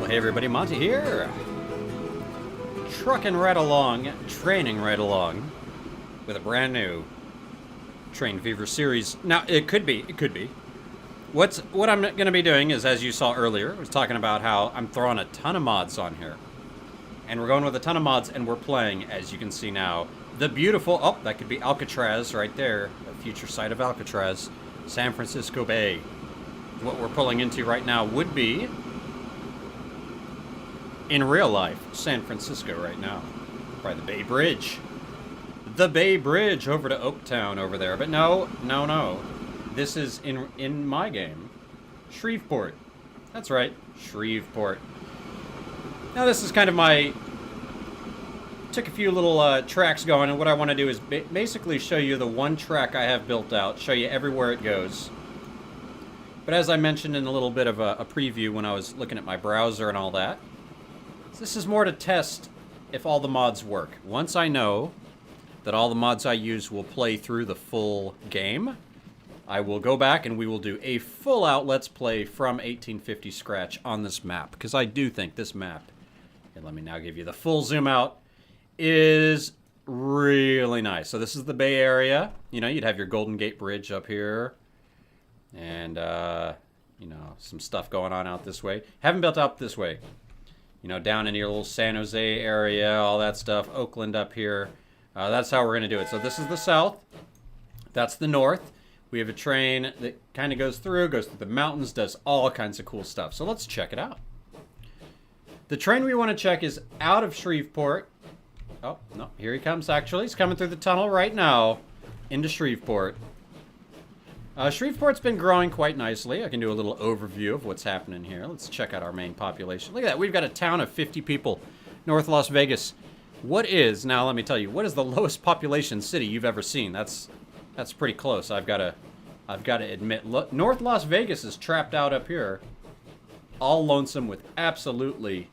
Well, hey everybody, Monty here. Trucking right along, training right along with a brand new Train Fever series. Now, it could be. What I'm going to be doing is, as you saw earlier, I was talking about how I'm throwing a ton of mods on here. And we're going with a ton of mods, and we're playing, as you can see now, the beautiful, oh, that could be Alcatraz right there, the future site of Alcatraz, San Francisco Bay. What we're pulling into right now would be, in real life, San Francisco right now, by the Bay Bridge. The Bay Bridge over to Oaktown over there. But no. This is, in my game, Shreveport. That's right, Shreveport. Now this is kind of my... Took a few little tracks going, and what I want to do is basically show you the one track I have built out, show you everywhere it goes. But as I mentioned in a little bit of a preview when I was looking at my browser and all that, this is more to test if all the mods work. Once I know that all the mods I use will play through the full game, I will go back and we will do a full-out Let's Play from 1850 scratch on this map. Because I do think this map, and let me now give you the full zoom out, is really nice. So this is the Bay Area. You know, you'd have your Golden Gate Bridge up here. And, you know, some stuff going on out this way. Haven't built up this way. You know, down in your little San Jose area, all that stuff. Oakland up here. That's how we're going to do it. So this is the south. That's the north. We have a train that kind of goes through the mountains, does all kinds of cool stuff. So let's check it out. The train we want to check is out of Shreveport. Oh, no, here he comes, actually. He's coming through the tunnel right now into Shreveport. Shreveport's been growing quite nicely. I can do a little overview of what's happening here. Let's check out our main population. Look at that. We've got a town of 50 people, North Las Vegas. What is, now let me tell you, what is the lowest population city you've ever seen? That's pretty close. I've got to admit. Look, North Las Vegas is trapped out up here, all lonesome with absolutely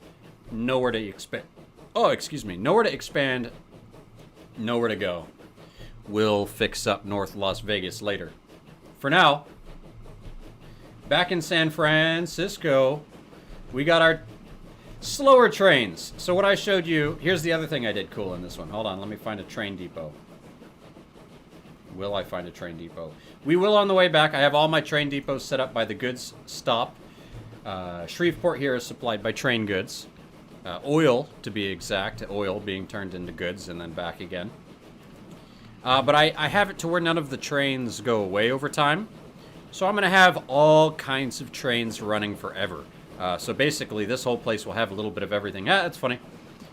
nowhere to expand. Oh, excuse me. Nowhere to expand, nowhere to go. We'll fix up North Las Vegas later. For now, back in San Francisco, we got our slower trains. So what I showed you, here's the other thing I did cool in this one. Hold on, let me find a train depot. Will I find a train depot? We will on the way back. I have all my train depots set up by the goods stop. Shreveport here is supplied by train goods. Oil, to be exact. Oil being turned into goods and then back again. But I have it to where none of the trains go away over time. So I'm going to have all kinds of trains running forever. So basically, this whole place will have a little bit of everything. That's funny.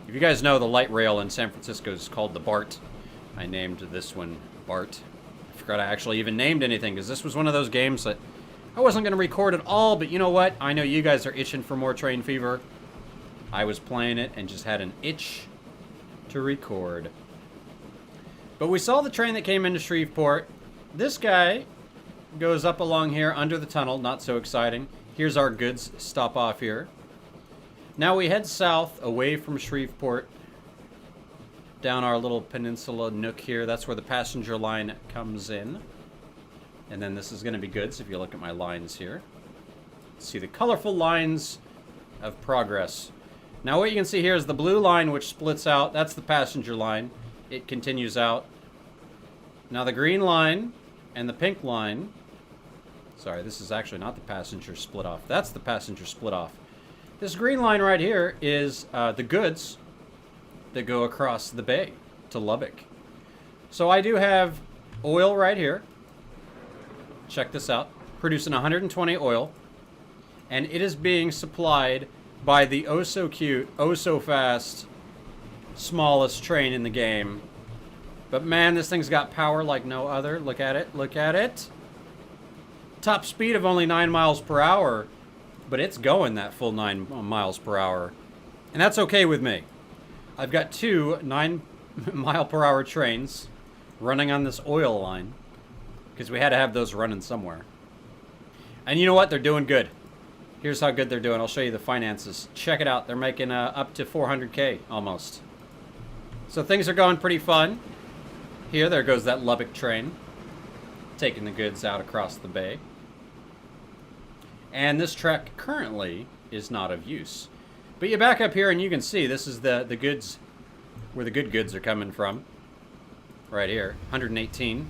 If you guys know, the light rail in San Francisco is called the BART. I named this one BART. I forgot I actually even named anything, because this was one of those games that I wasn't going to record at all. But you know what? I know you guys are itching for more Train Fever. I was playing it and just had an itch to record. But we saw the train that came into Shreveport. This guy goes up along here under the tunnel. Not so exciting. Here's our goods stop off here. Now we head south away from Shreveport. Down our little peninsula nook here. That's where the passenger line comes in. And then this is going to be goods if you look at my lines here. See the colorful lines of progress. Now what you can see here is the blue line which splits out. That's the passenger line. It continues out. Now the green line and the pink line, sorry, this is actually not the passenger split off. That's the passenger split off. This green line right here is the goods that go across the bay to Lubbock. So I do have oil right here. Check this out. Producing 120 oil. And it is being supplied by the oh so cute, oh so fast, smallest train in the game. But man, this thing's got power like no other. Look at it. Look at it. Top speed of only 9 miles per hour. But it's going that full 9 miles per hour. And that's okay with me. I've got two 9-mile-per-hour trains running on this oil line. Because we had to have those running somewhere. And you know what? They're doing good. Here's how good they're doing. I'll show you the finances. Check it out. They're making up to 400K almost. So things are going pretty fun. There goes that Lubbock train. Taking the goods out across the bay. And this track currently is not of use. But you back up here and you can see this is the goods, where the good goods are coming from. Right here, 118.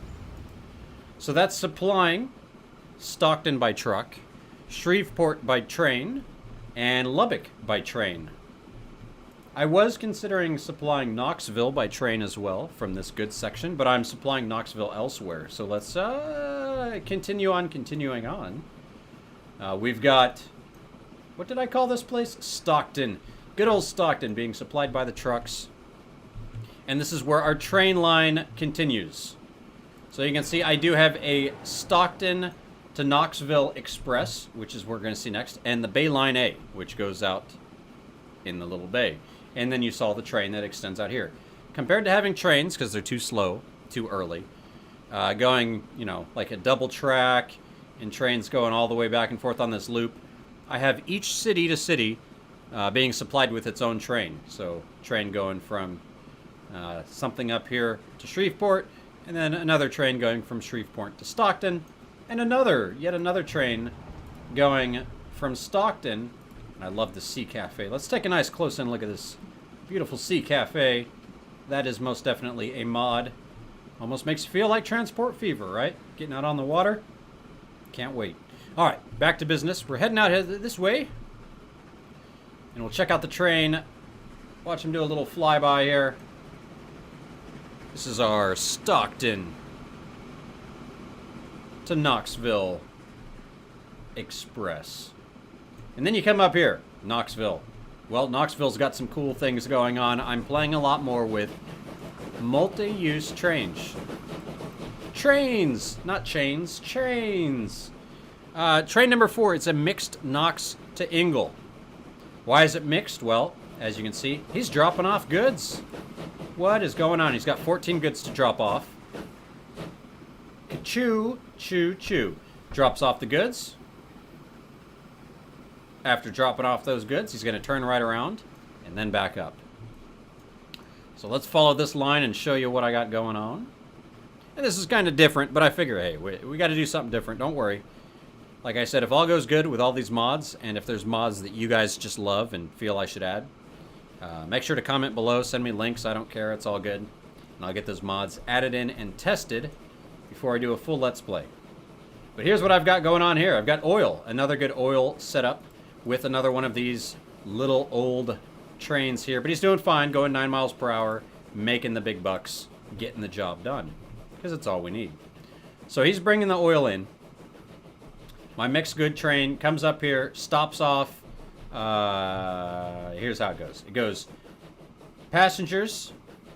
So that's supplying Stockton by truck, Shreveport by train, and Lubbock by train. I was considering supplying Knoxville by train as well from this goods section, but I'm supplying Knoxville elsewhere. So let's continuing on. We've got, what did I call this place? Stockton. Good old Stockton being supplied by the trucks. And this is where our train line continues. So you can see I do have a Stockton to Knoxville Express, which is what we're going to see next, and the Bay Line A, which goes out in the little bay. And then you saw the train that extends out here. Compared to having trains, because they're too slow, too early, going, you know, like a double track, and trains going all the way back and forth on this loop, I have each city to city being supplied with its own train. So train going from something up here to Shreveport, and then another train going from Shreveport to Stockton, and yet another train going from Stockton. I love the Sea Cafe. Let's take a nice close-in look at this beautiful Sea Cafe. That is most definitely a mod. Almost makes you feel like Transport Fever, right? Getting out on the water. Can't wait. All right, back to business. We're heading out this way. And we'll check out the train. Watch him do a little flyby here. This is our Stockton to Knoxville Express. And then you come up here, Knoxville. Well, Knoxville's got some cool things going on. I'm playing a lot more with multi-use trains. Trains, not chains, trains. Train number 4, it's a mixed Knox to Ingle. Why is it mixed? Well, as you can see, he's dropping off goods. What is going on? He's got 14 goods to drop off. Choo, choo, choo. Drops off the goods. After dropping off those goods, he's going to turn right around and then back up. So let's follow this line and show you what I got going on. And this is kind of different, but I figure, hey, we got to do something different. Don't worry. Like I said, if all goes good with all these mods, and if there's mods that you guys just love and feel I should add, make sure to comment below. Send me links. I don't care. It's all good. And I'll get those mods added in and tested before I do a full Let's Play. But here's what I've got going on here. I've got oil. Another good oil setup with another one of these little old trains here. But he's doing fine, going 9 miles per hour, making the big bucks, getting the job done. Because it's all we need. So he's bringing the oil in. My mixed good train comes up here, stops off. Here's how it goes. It goes passengers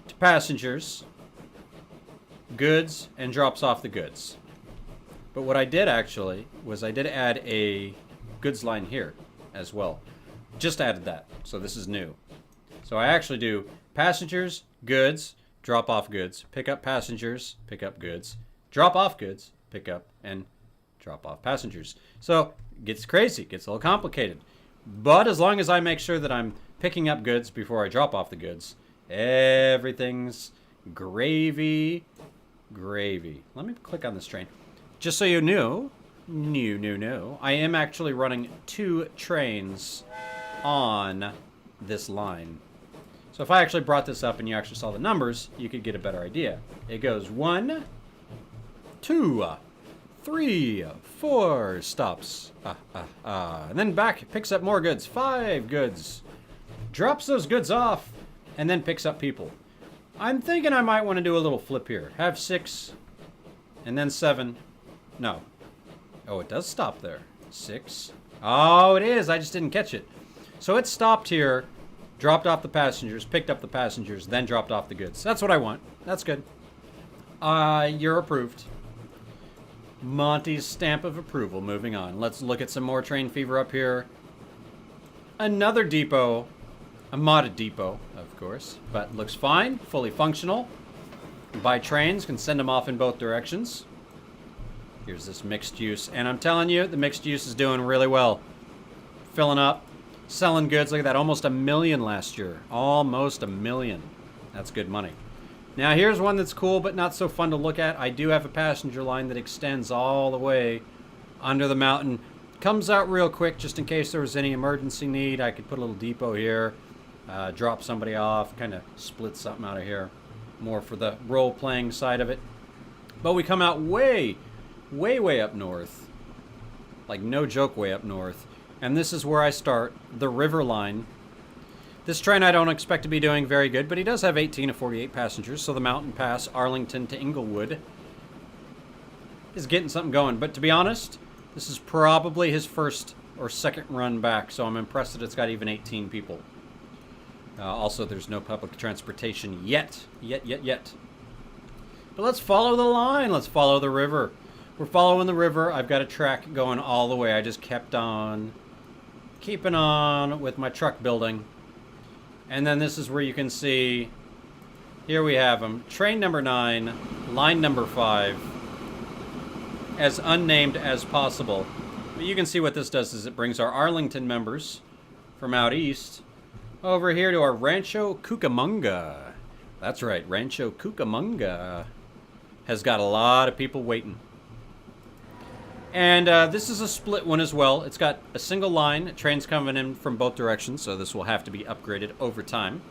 to passengers, goods, and drops off the goods. But what I did actually was I did add a goods line here as well. Just added that. So this is new. So I actually do passengers, goods, drop off goods, pick up passengers, pick up goods, drop off goods, pick up, and drop off passengers. So it gets crazy, gets a little complicated. But as long as I make sure that I'm picking up goods before I drop off the goods, everything's gravy, gravy. Let me click on this train. Just so you knew, I am actually running 2 trains on this line. So if I actually brought this up and you actually saw the numbers, you could get a better idea. It goes 1, 2, 3, 4, stops. And then back, picks up more goods. 5 goods. Drops those goods off, and then picks up people. I'm thinking I might want to do a little flip here. Have 6, and then 7. No. Oh, it does stop there. 6. Oh, it is. I just didn't catch it. So it stopped here, dropped off the passengers, picked up the passengers, then dropped off the goods. That's what I want. That's good. You're approved. Monty's stamp of approval. Moving on. Let's look at some more train fever up here. Another depot. A modded depot, of course. But looks fine. Fully functional. Buy trains. Can send them off in both directions. Here's this mixed use. And I'm telling you, the mixed use is doing really well. Filling up. Selling goods. Look at that. Almost 1 million last year. Almost 1 million. That's good money. Now here's one that's cool but not so fun to look at. I do have a passenger line that extends all the way under the mountain, Comes out real quick just in case there was any emergency need. I could put a little depot here, drop somebody off, kind of split something out of here. More for the role-playing side of it. But we come out way, way, way up north. Like, no joke, way up north. And this is where I start, the river line. This train I don't expect to be doing very good, but he does have 18 to 48 passengers, so the Mountain Pass, Arlington to Inglewood, is getting something going. But to be honest, this is probably his first or second run back, so I'm impressed that it's got even 18 people. Also, there's no public transportation yet. But let's follow the line. Let's follow the river. We're following the river. I've got a track going all the way. I just kept on keeping on with my truck building. And then this is where you can see, here we have them. Train number 9, line number 5, as unnamed as possible. But you can see what this does is it brings our Arlington members from out east over here to our Rancho Cucamonga. That's right, Rancho Cucamonga has got a lot of people waiting. And this is a split one as well. It's got a single line, trains coming in from both directions, so this will have to be upgraded over time.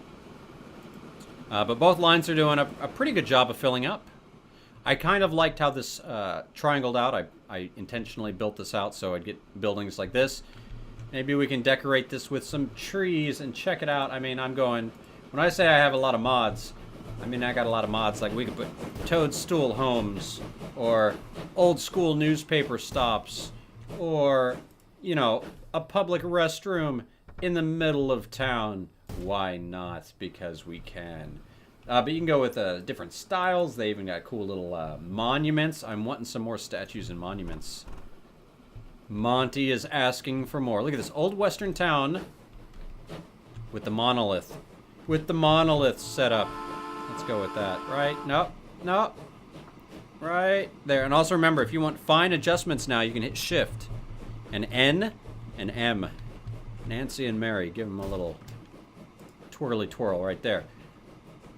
But both lines are doing a pretty good job of filling up. I kind of liked how this triangled out. I intentionally built this out so I'd get buildings like this. Maybe we can decorate this with some trees and check it out. I mean, I'm going... When I say I have a lot of mods, I mean I got a lot of mods. Like we could put toadstool homes, or old school newspaper stops, or, you know, a public restroom in the middle of town. Why not? Because we can. But you can go with different styles. They even got cool little monuments. I'm wanting some more statues and monuments. Monty is asking for more. Look at this old western town with the monolith. With the monolith set up. Let's go with that. Right? Nope. Right there. And also remember, if you want fine adjustments now, you can hit Shift. And N and M. Nancy and Mary. Give them a little twirly twirl right there.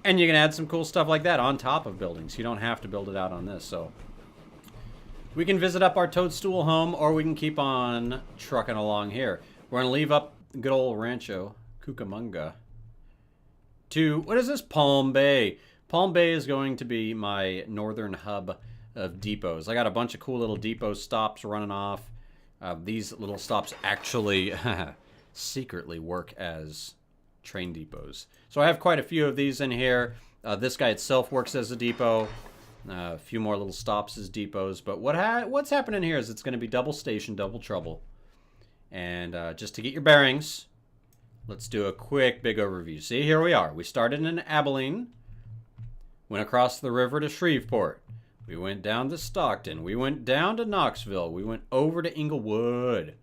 And you can add some cool stuff like that on top of buildings. You don't have to build it out on this, so... We can visit up our toadstool home, or we can keep on trucking along here. We're going to leave up good old Rancho Cucamonga to, what is this? Palm Bay. Palm Bay is going to be my northern hub of depots. I got a bunch of cool little depot stops running off. These little stops actually secretly work as train depots. So I have quite a few of these in here. This guy itself works as a depot. A few more little stops as depots. But what's happening here is it's going to be double station, double trouble. And just to get your bearings, let's do a quick big overview. See, here we are. We started in Abilene, went across the river to Shreveport. We went down to Stockton. We went down to Knoxville. We went over to Inglewood.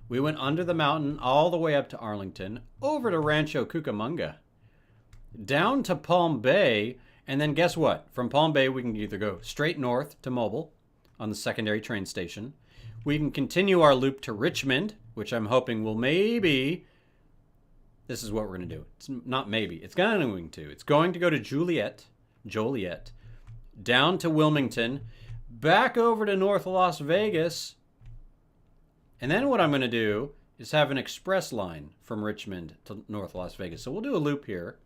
We went under the mountain all the way up to Arlington, over to Rancho Cucamonga, down to Palm Bay, and then guess what? From Palm Bay, we can either go straight north to Mobile on the secondary train station. We can continue our loop to Richmond, which I'm hoping will maybe... This is what we're going to do. It's not maybe. It's going to. It's going to go to Joliet, down to Wilmington, back over to North Las Vegas. And then what I'm going to do is have an express line from Richmond to North Las Vegas. So we'll do a loop here.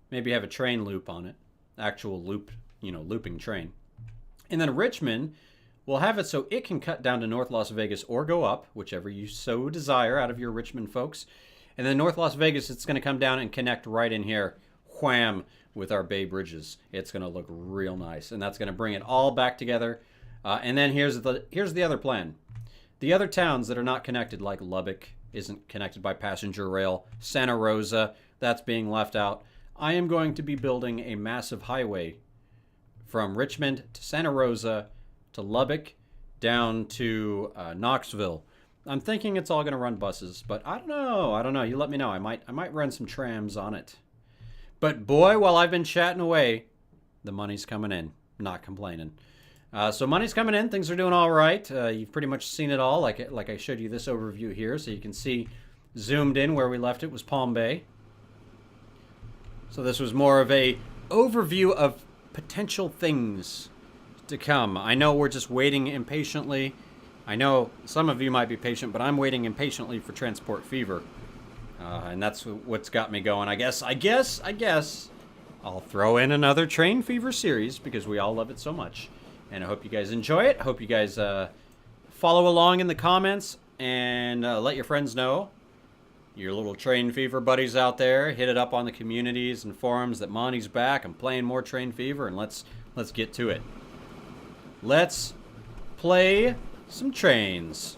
Maybe have a train loop on it. Actual loop, looping train. And then Richmond, we'll have it so it can cut down to North Las Vegas or go up, whichever you so desire out of your Richmond folks. And then North Las Vegas, it's going to come down and connect right in here, wham, with our Bay Bridges. It's going to look real nice. And that's going to bring it all back together. And then here's the other plan. The other towns that are not connected, like Lubbock, isn't connected by passenger rail. Santa Rosa, that's being left out. I am going to be building a massive highway from Richmond to Santa Rosa to Lubbock down to Knoxville. I'm thinking it's all going to run buses, but I don't know. You let me know. I might run some trams on it. But boy, while I've been chatting away, the money's coming in. Not complaining. So money's coming in. Things are doing all right. You've pretty much seen it all, like I showed you this overview here, so you can see zoomed in where we left it was Palm Bay. So this was more of a overview of potential things to come. I know we're just waiting impatiently I know some of you might be patient, but I'm waiting impatiently for Transport Fever. And that's what's got me going. I guess I'll throw in another Train Fever series because we all love it so much. And I hope you guys enjoy it. I hope you guys follow along in the comments and let your friends know. Your little Train Fever buddies out there, hit it up on the communities and forums that Monty's back. I'm playing more Train Fever, and let's get to it. Let's play some trains.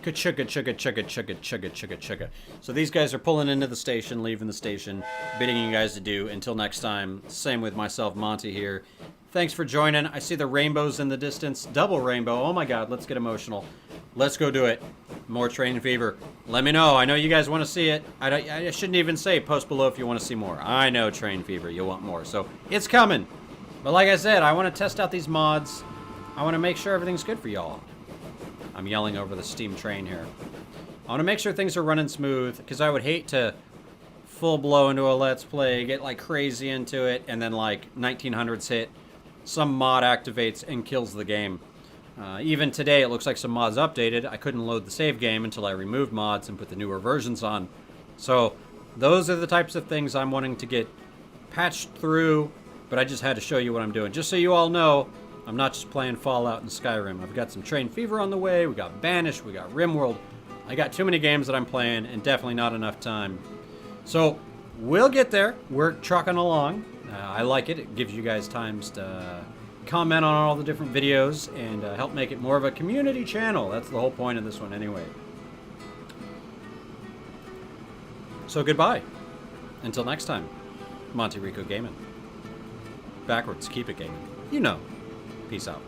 Chugga, chugga, chugga, chugga, chugga, chugga, chugga. So these guys are pulling into the station, leaving the station, bidding you guys adieu. Until next time, same with myself, Monty here. Thanks for joining. I see the rainbows in the distance. Double rainbow. Oh my god, let's get emotional. Let's go do it. More Train Fever. Let me know. I know you guys want to see it. I shouldn't even say post below if you want to see more. I know Train Fever. You want more. So it's coming. But like I said, I want to test out these mods. I want to make sure everything's good for y'all. I'm yelling over the steam train here. I want to make sure things are running smooth, because I would hate to full blow into a Let's Play, get like crazy into it, and then like 1900s hit, some mod activates and kills the game. Even today, it looks like some mods updated. I couldn't load the save game until I removed mods and put the newer versions on. So those are the types of things I'm wanting to get patched through, but I just had to show you what I'm doing. Just so you all know, I'm not just playing Fallout and Skyrim. I've got some Train Fever on the way. We got Banished. We got RimWorld. I got too many games that I'm playing and definitely not enough time. So we'll get there. We're trucking along. I like it. It gives you guys times to comment on all the different videos and help make it more of a community channel. That's the whole point of this one anyway. So goodbye. Until next time. Monty Rico Gaming. Backwards. Keep it gaming. You know. Peace out.